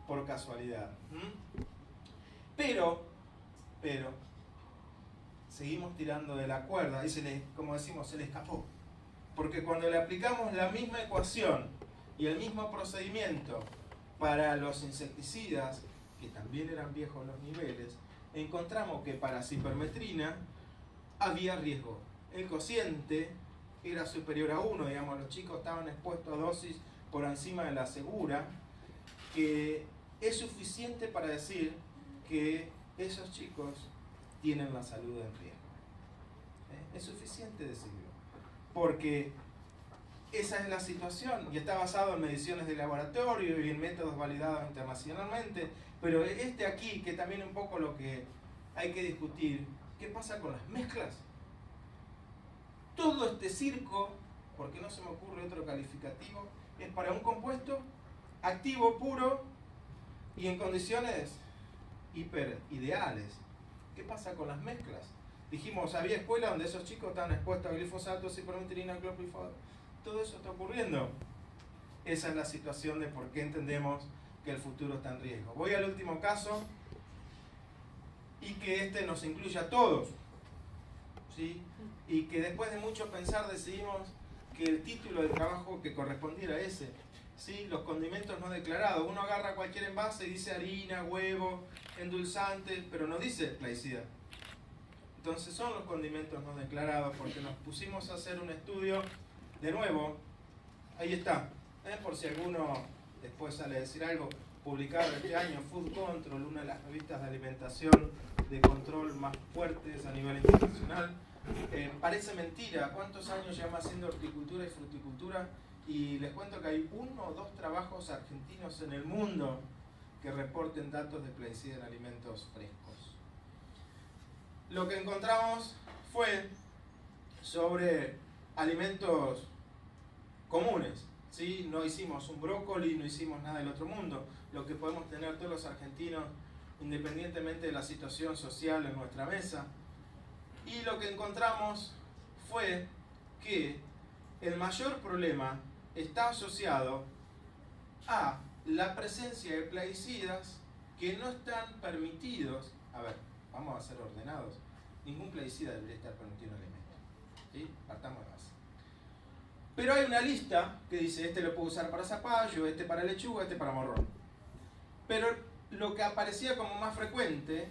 por casualidad. Pero, seguimos tirando de la cuerda y como decimos, se le escapó. Porque cuando le aplicamos la misma ecuación y el mismo procedimiento para los insecticidas, que también eran viejos los niveles, encontramos que para cipermetrina había riesgo. El cociente era superior a 1, digamos, los chicos estaban expuestos a dosis por encima de la segura, que es suficiente para decir que esos chicos tienen la salud en riesgo. Es suficiente decirlo, porque esa es la situación y está basado en mediciones de laboratorio y en métodos validados internacionalmente. Pero aquí, que también un poco lo que hay que discutir, ¿qué pasa con las mezclas? Todo este circo, porque no se me ocurre otro calificativo, es para un compuesto activo puro y en condiciones hiper ideales. ¿Qué pasa con las mezclas? Dijimos, había escuelas donde esos chicos estaban expuestos a glifosato, cipermetrina, clorpirifos. Todo eso está ocurriendo. Esa es la situación de por qué entendemos que el futuro está en riesgo. Voy al último caso y que este nos incluye a todos, ¿sí? Y que después de mucho pensar decidimos que el título del trabajo que correspondiera a ese, ¿sí? Los condimentos no declarados. Uno agarra cualquier envase y dice harina, huevo, endulzante, pero no dice plaguicida. Entonces son los condimentos no declarados, porque nos pusimos a hacer un estudio, de nuevo, ahí está, por si alguno después sale a decir algo, publicado este año, Food Control, una de las revistas de alimentación de control más fuertes a nivel internacional. Parece mentira, ¿cuántos años llevamos haciendo horticultura y fruticultura? Y les cuento que hay 1 o 2 trabajos argentinos en el mundo que reporten datos de plaguicida en alimentos frescos. Lo que encontramos fue sobre alimentos comunes, ¿sí? No hicimos un brócoli, no hicimos nada del otro mundo, lo que podemos tener todos los argentinos independientemente de la situación social en nuestra mesa. Y lo que encontramos fue que el mayor problema está asociado a la presencia de plaguicidas que no están permitidos. A ver, vamos a ser ordenados. Ningún plaguicida debería estar permitido en el alimento, ¿sí? Partamos de base. Pero hay una lista que dice, este lo puedo usar para zapallo, este para lechuga, este para morrón. Pero lo que aparecía como más frecuente,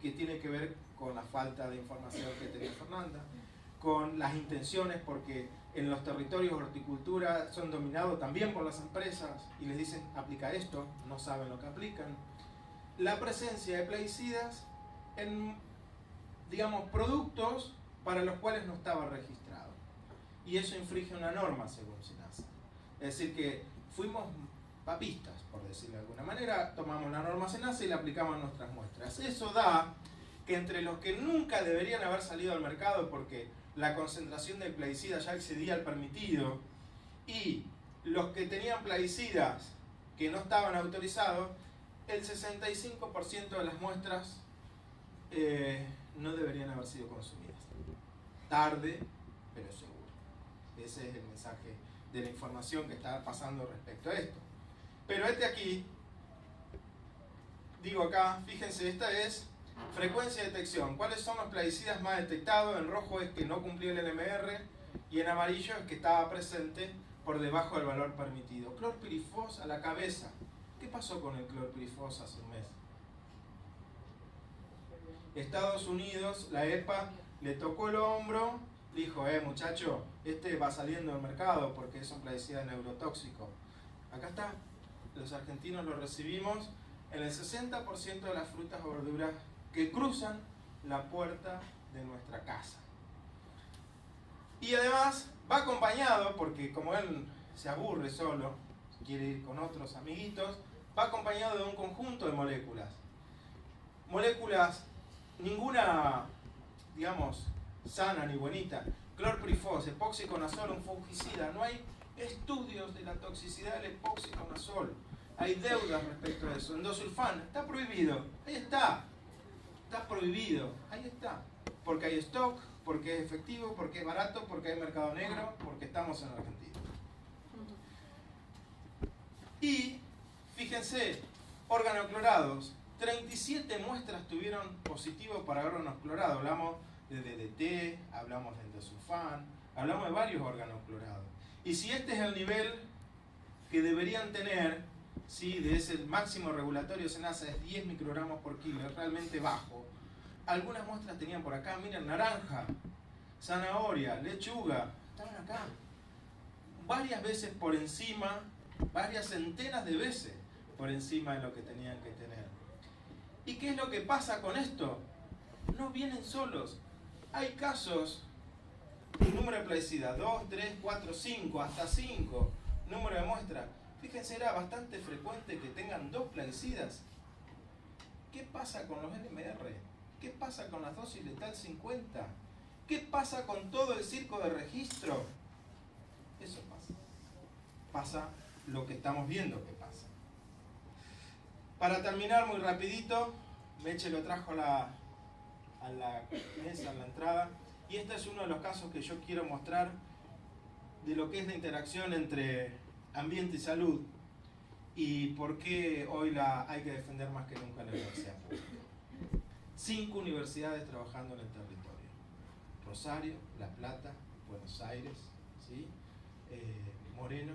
que tiene que ver con la falta de información que tenía Fernanda, con las intenciones, porque en los territorios de horticultura son dominados también por las empresas y les dicen, aplica esto, no saben lo que aplican. La presencia de plaguicidas en, digamos, productos para los cuales no estaba registrado. Y eso infringe una norma según SENASA. Es decir que fuimos papistas, por decirlo de alguna manera, tomamos la norma SENASA y la aplicamos a nuestras muestras. Eso da que entre los que nunca deberían haber salido al mercado porque la concentración del plaguicida ya excedía el permitido y los que tenían plaguicidas que no estaban autorizados, el 65% de las muestras no deberían haber sido consumidas. Tarde, pero seguro. Ese es el mensaje de la información que está pasando respecto a esto. Pero aquí, digo acá, fíjense, esta es frecuencia de detección. ¿Cuáles son los plaguicidas más detectados? En rojo es que no cumplió el NMR y en amarillo es que estaba presente por debajo del valor permitido. Clorpirifos a la cabeza. ¿Qué pasó con el clorpirifos hace un mes? Estados Unidos, la EPA, le tocó el hombro, dijo, muchacho, este va saliendo del mercado porque es un plaguicida neurotóxico. Acá está, los argentinos lo recibimos en el 60% de las frutas o verduras que cruzan la puerta de nuestra casa. Y además va acompañado, porque como él se aburre solo, quiere ir con otros amiguitos, va acompañado de un conjunto de moléculas. Moléculas, ninguna, digamos, sana ni bonita. Clorpirifos, epóxiconazol, un fungicida. No hay estudios de la toxicidad del epóxiconazol. hay deudas respecto a eso. Endosulfán, está prohibido. Ahí está. Está prohibido. Ahí está. Porque hay stock, porque es efectivo, porque es barato, porque hay mercado negro, porque estamos en Argentina. Y, fíjense, organoclorados. 37 muestras tuvieron positivo para órganos clorados. Hablamos de DDT, hablamos de endosulfán, hablamos de varios órganos clorados. Y si este es el nivel que deberían tener, ¿sí? De ese máximo regulatorio SENASA es 10 microgramos por kilo, es realmente bajo. Algunas muestras tenían por acá, miren, naranja, zanahoria, lechuga, estaban acá. Varias veces por encima, varias centenas de veces por encima de lo que tenían que tener. ¿Y qué es lo que pasa con esto? No vienen solos. Hay casos, número de plaguicidas, 2, 3, 4, 5, hasta 5, número de muestras. Fíjense, era bastante frecuente que tengan 2 plaguicidas. ¿Qué pasa con los NMR? ¿Qué pasa con las dosis letal 50? ¿Qué pasa con todo el circo de registro? Eso pasa. Pasa lo que estamos viendo que pasa. Para terminar muy rapidito, Meche lo trajo a la mesa, a la entrada, y este es uno de los casos que yo quiero mostrar de lo que es la interacción entre ambiente y salud y por qué hoy hay que defender más que nunca la universidad pública. 5 universidades trabajando en el territorio: Rosario, La Plata, Buenos Aires, ¿sí? Moreno.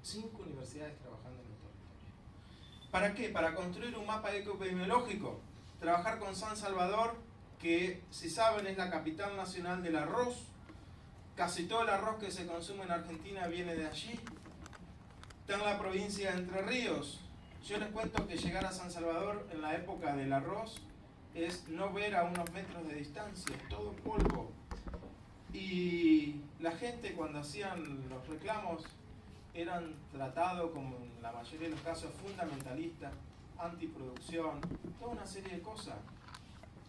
5 universidades trabajando en el territorio. ¿Para qué? Para construir un mapa epidemiológico. Trabajar con San Salvador, que, si saben, es la capital nacional del arroz. Casi todo el arroz que se consume en Argentina viene de allí. Está en la provincia de Entre Ríos. Yo les cuento que llegar a San Salvador en la época del arroz es no ver a unos metros de distancia, todo polvo. Y la gente, cuando hacían los reclamos, eran tratados, como en la mayoría de los casos, fundamentalistas, antiproducción, toda una serie de cosas.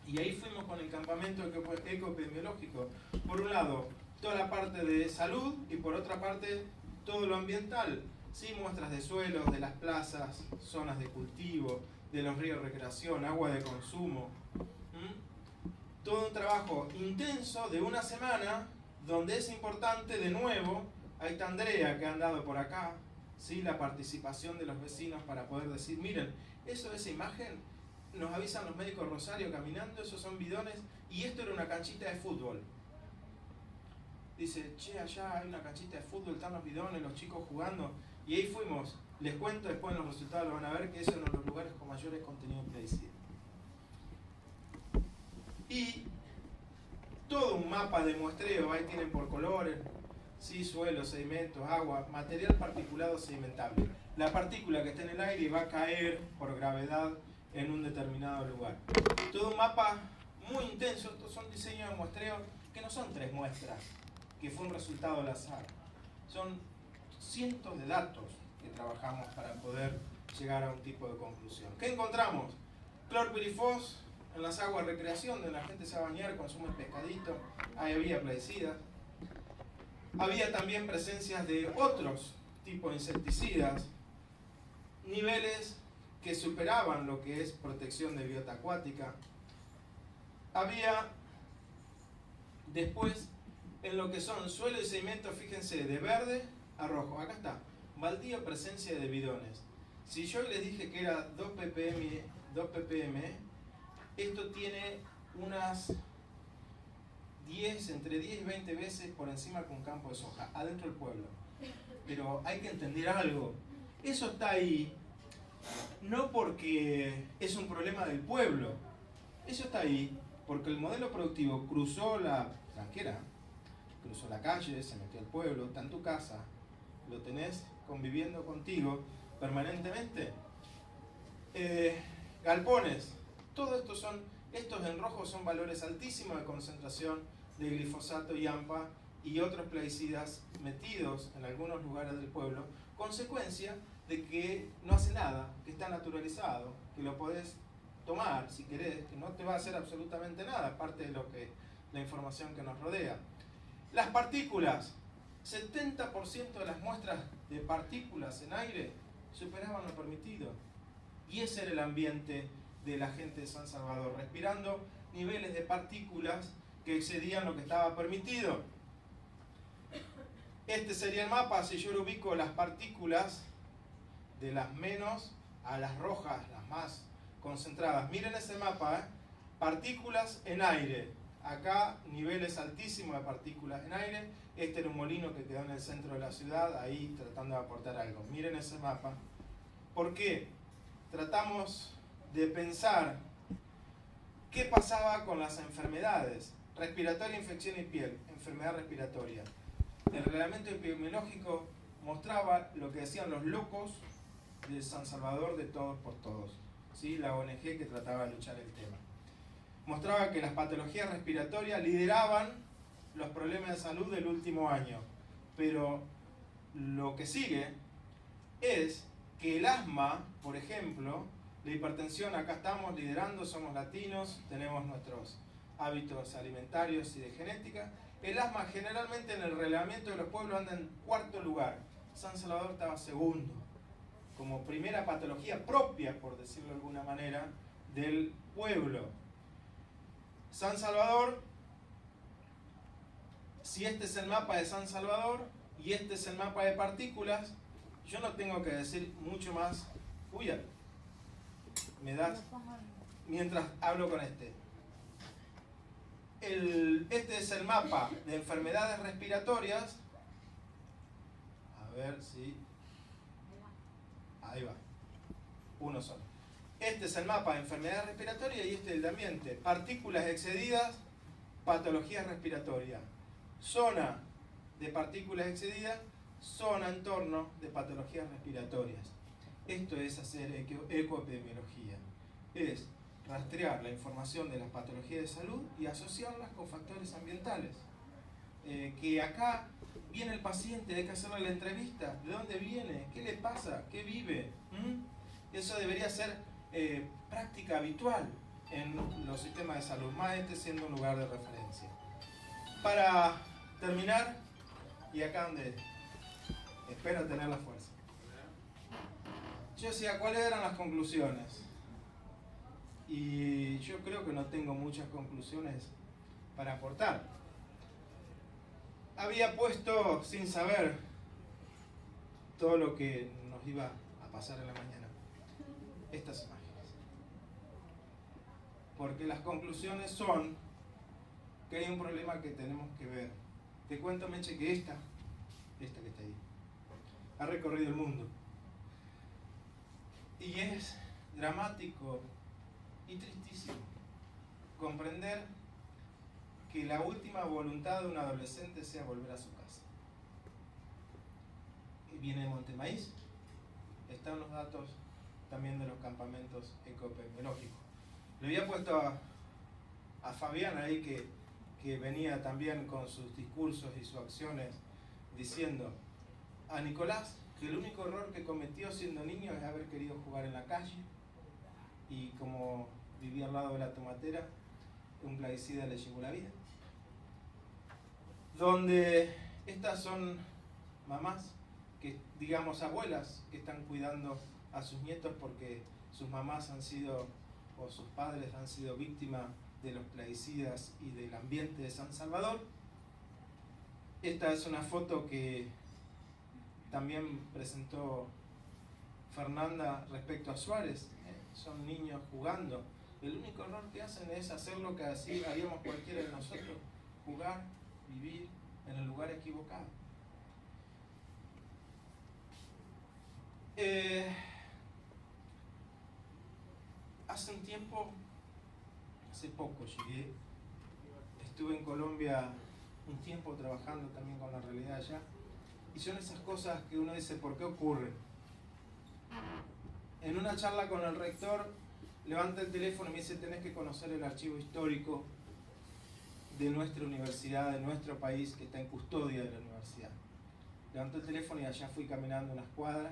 Y ahí fuimos con el campamento ecoepidemiológico. Por un lado, toda la parte de salud, y por otra parte, todo lo ambiental. Sí, muestras de suelos, de las plazas, zonas de cultivo, de los ríos de recreación, agua de consumo. Todo un trabajo intenso de una semana, donde es importante, de nuevo, ahí está Andrea, que ha andado por acá, ¿sí? La participación de los vecinos para poder decir, miren, esa imagen, nos avisan los médicos Rosario caminando, esos son bidones, y esto era una canchita de fútbol. Dice, che, allá hay una canchita de fútbol, están los bidones, los chicos jugando, y ahí fuimos. Les cuento después en los resultados, lo van a ver, que eso es uno de los lugares con mayores contenidos plaguicidas. Y todo un mapa de muestreo, ahí tienen por colores, sí, suelo, sedimentos, agua, material particulado sedimentable. La partícula que está en el aire va a caer por gravedad en un determinado lugar. Todo un mapa muy intenso. Estos son diseños de muestreo que no son 3 muestras, que fue un resultado al azar. Son cientos de datos que trabajamos para poder llegar a un tipo de conclusión. ¿Qué encontramos? Clorpirifos en las aguas de recreación, donde la gente se va a bañar, consume pescadito, ahí había plaguicidas. Había también presencias de otros tipos de insecticidas, niveles que superaban lo que es protección de biota acuática. Había después, en lo que son suelo y sedimentos, fíjense, de verde a rojo. Acá está, baldío, presencia de bidones. Si yo les dije que era 2 ppm, esto tiene unas 10, entre 10 y 20 veces por encima que un campo de soja, adentro del pueblo. Pero hay que entender algo. Eso está ahí no porque es un problema del pueblo. Eso está ahí porque el modelo productivo cruzó la tranquera, cruzó la calle, se metió al pueblo, está en tu casa, lo tenés conviviendo contigo permanentemente. Galpones, todo esto estos en rojo son valores altísimos de concentración de glifosato y AMPA y otros plaguicidas metidos en algunos lugares del pueblo, consecuencia de que no hace nada, que está naturalizado, que lo podés tomar si querés, que no te va a hacer absolutamente nada, aparte de la información que nos rodea. Las partículas, 70% de las muestras de partículas en aire superaban lo permitido. Y ese era el ambiente de la gente de San Salvador, respirando niveles de partículas que excedían lo que estaba permitido. Este sería el mapa, si yo lo ubico las partículas de las menos a las rojas, las más concentradas. Miren ese mapa, ¿eh? Partículas en aire. Acá niveles altísimos de partículas en aire. Este era un molino que quedó en el centro de la ciudad, ahí tratando de aportar algo. Miren ese mapa. ¿Por qué? Tratamos de pensar qué pasaba con las enfermedades. Respiratoria, infección y piel. Enfermedad respiratoria. El reglamento epidemiológico mostraba lo que decían los locos de San Salvador de Todos por Todos, ¿sí? La ONG que trataba de luchar el tema. Mostraba que las patologías respiratorias lideraban los problemas de salud del último año. Pero lo que sigue es que el asma, por ejemplo, la hipertensión, acá estamos liderando, somos latinos, tenemos nuestros hábitos alimentarios y de genética. El asma generalmente en el reglamento de los pueblos anda en cuarto lugar. San Salvador estaba segundo, como primera patología propia, por decirlo de alguna manera, del pueblo. San Salvador, si este es el mapa de San Salvador y este es el mapa de partículas, yo no tengo que decir mucho más. Uy, me das mientras hablo con este. Este es el mapa de enfermedades respiratorias. A ver si... Ahí va. Uno solo. Este es el mapa de enfermedades respiratorias y este es el de ambiente. Partículas excedidas, patologías respiratorias. Zona de partículas excedidas, zona entorno de patologías respiratorias. Esto es hacer ecoepidemiología. Es rastrear la información de las patologías de salud y asociarlas con factores ambientales. Que acá viene el paciente, hay que hacerle la entrevista, de dónde viene, qué le pasa, qué vive. Eso debería ser práctica habitual en los sistemas de salud, más este siendo un lugar de referencia. Para terminar, y acá donde espero tener la fuerza, yo decía, ¿cuáles eran las conclusiones? Y yo creo que no tengo muchas conclusiones para aportar. Había puesto, sin saber todo lo que nos iba a pasar en la mañana, estas imágenes. Porque las conclusiones son que hay un problema que tenemos que ver. Te cuento, Meche, que esta que está ahí, ha recorrido el mundo. Y es dramático y tristísimo comprender que la última voluntad de un adolescente sea volver a su casa. Y viene de Montemaíz, están los datos también de los campamentos ecoepidemiológicos. Le había puesto a Fabián ahí que venía también con sus discursos y sus acciones diciendo a Nicolás que el único error que cometió siendo niño es haber querido jugar en la calle, y como vivía al lado de la tomatera, un plaguicida le llevó la vida. Donde estas son mamás, que digamos abuelas, que están cuidando a sus nietos porque sus mamás han sido, o sus padres han sido víctimas de los plaguicidas y del ambiente de San Salvador. Esta es una foto que también presentó Fernanda respecto a Suárez. Son niños jugando. El único error que hacen es hacer lo que así haríamos cualquiera de nosotros: jugar, vivir en el lugar equivocado. Hace poco llegué, estuve en Colombia un tiempo trabajando también con la realidad allá, y son esas cosas que uno dice, ¿por qué ocurren? En una charla con el rector, levanta el teléfono y me dice, tenés que conocer el archivo histórico de nuestra universidad, de nuestro país, que está en custodia de la universidad. Levanto el teléfono y allá fui caminando unas cuadras,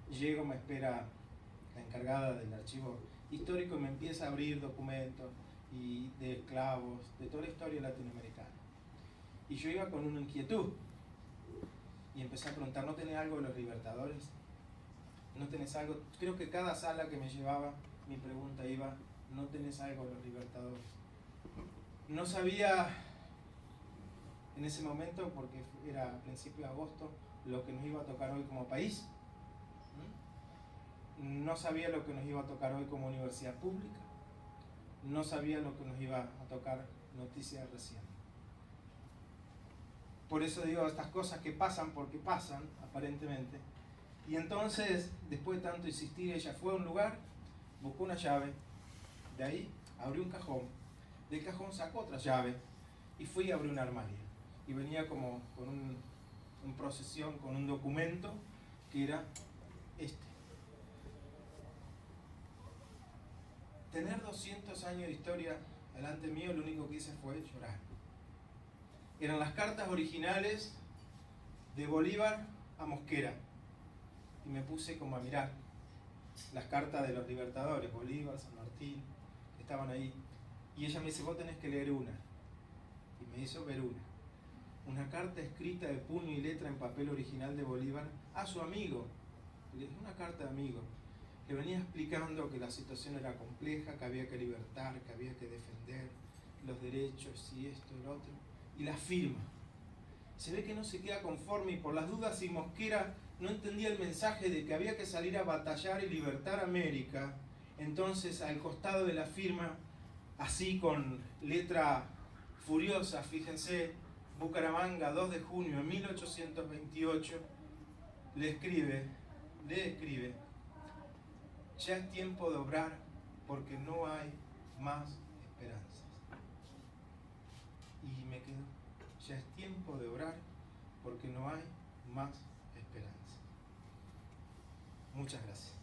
llego, me espera la encargada del archivo histórico y me empieza a abrir documentos y de esclavos, de toda la historia latinoamericana. Y yo iba con una inquietud y empecé a preguntar, ¿no tenés algo de los libertadores? ¿No tenés algo? Creo que cada sala que me llevaba, mi pregunta iba, ¿no tenés algo los Libertadores? No sabía en ese momento, porque era a principios de agosto, lo que nos iba a tocar hoy como país. No sabía lo que nos iba a tocar hoy como universidad pública. No sabía lo que nos iba a tocar noticias recién. Por eso digo, estas cosas que pasan porque pasan, aparentemente. Y entonces, después de tanto insistir, ella fue a un lugar, buscó una llave, de ahí abrió un cajón, del cajón sacó otra llave y fui a abrir un armario. Y venía como con una procesión, con un documento que era este. Tener 200 años de historia delante mío, lo único que hice fue llorar. Eran las cartas originales de Bolívar a Mosquera. Y me puse como a mirar las cartas de los Libertadores, Bolívar, San Martín, que estaban ahí. Y ella me dice, vos tenés que leer una. Y me hizo ver una carta escrita de puño y letra en papel original de Bolívar a su amigo. Una carta de amigo. Le venía explicando que la situación era compleja, que había que libertar, que había que defender los derechos y esto y lo otro. Y la firma. Se ve que no se queda conforme y por las dudas si Mosquera no entendía el mensaje de que había que salir a batallar y libertar América, entonces al costado de la firma, así con letra furiosa, fíjense, Bucaramanga, 2 de junio de 1828, le escribe, ya es tiempo de obrar porque no hay más esperanzas. Y me quedo, ya es tiempo de obrar porque no hay más esperanza. Muchas gracias.